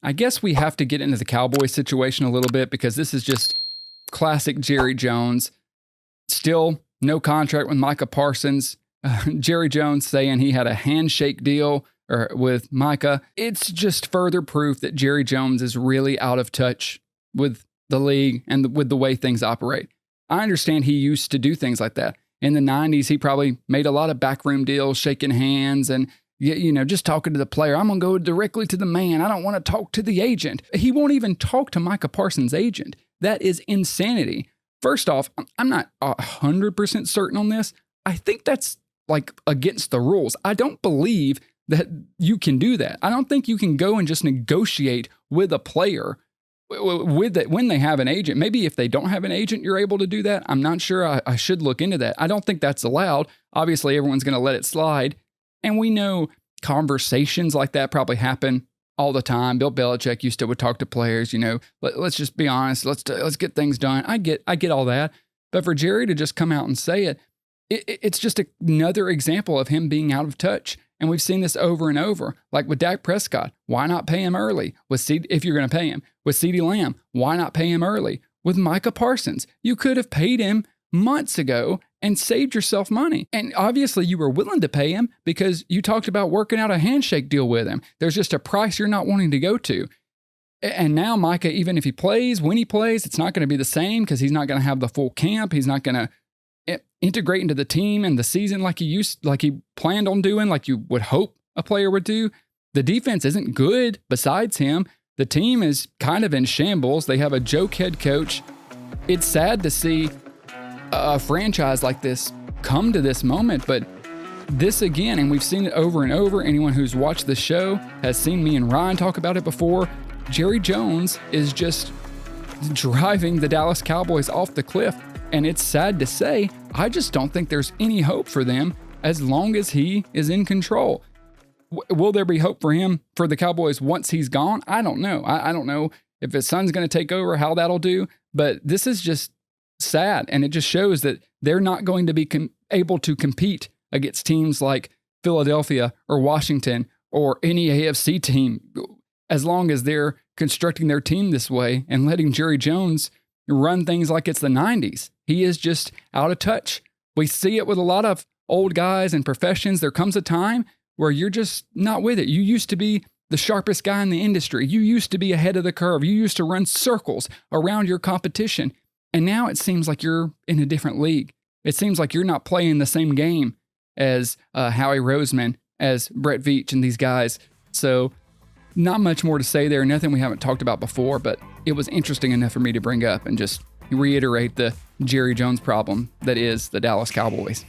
I guess we have to get into the Cowboys situation a little bit because this is just classic Jerry Jones. Still no contract with Micah Parsons. Jerry Jones saying he had a handshake deal with Micah. It's just further proof that Jerry Jones is really out of touch with the league and with the way things operate. I understand he used to do things like that. In the 90s, he probably made a lot of backroom deals, shaking hands and, just talking to the player. I'm going to go directly to the man. I don't want to talk to the agent. He won't even talk to Micah Parsons' agent. That is insanity. First off, I'm not 100% certain on this. I think that's like against the rules. I don't believe that you can do that. I don't think you can go and just negotiate with a player when they have an agent. Maybe if they don't have an agent, you're able to do that. I'm not sure. I should look into that. I don't think that's allowed. Obviously, everyone's going to let it slide. And we know conversations like that probably happen all the time. Bill Belichick used to would talk to players, let's just be honest. Let's get things done. I get all that. But for Jerry to just come out and say it's just another example of him being out of touch. And we've seen this over and over. Like with Dak Prescott, why not pay him early? If you're going to pay him. With CeeDee Lamb, why not pay him early? With Micah Parsons, you could have paid him months ago and saved yourself money. And obviously you were willing to pay him because you talked about working out a handshake deal with him. There's just a price you're not wanting to go to. And now Micah, even if he plays, when he plays, it's not going to be the same because he's not going to have the full camp. He's not going to integrate into the team and the season like he planned on doing, like you would hope a player would do. The defense isn't good besides him. The team is kind of in shambles. They have a joke head coach. It's sad to see a franchise like this come to this moment, but this again, and we've seen it over and over. Anyone who's watched the show has seen me and Ryan talk about it before. Jerry Jones is just driving the Dallas Cowboys off the cliff. And it's sad to say, I just don't think there's any hope for them as long as he is in control. Will there be hope for him, for the Cowboys, once he's gone? I don't know. I don't know if his son's going to take over, how that'll do. But this is just sad. And it just shows that they're not going to be able to compete against teams like Philadelphia or Washington or any AFC team as long as they're constructing their team this way and letting Jerry Jones run things like it's the 90s. He is just out of touch. We see it with a lot of old guys and professions. There comes a time where you're just not with it. You used to be the sharpest guy in the industry. You used to be ahead of the curve. You used to run circles around your competition. And now it seems like you're in a different league. It seems like you're not playing the same game as Howie Roseman, as Brett Veach and these guys. So not much more to say there. Nothing we haven't talked about before, but it was interesting enough for me to bring up and just reiterate the Jerry Jones problem that is the Dallas Cowboys.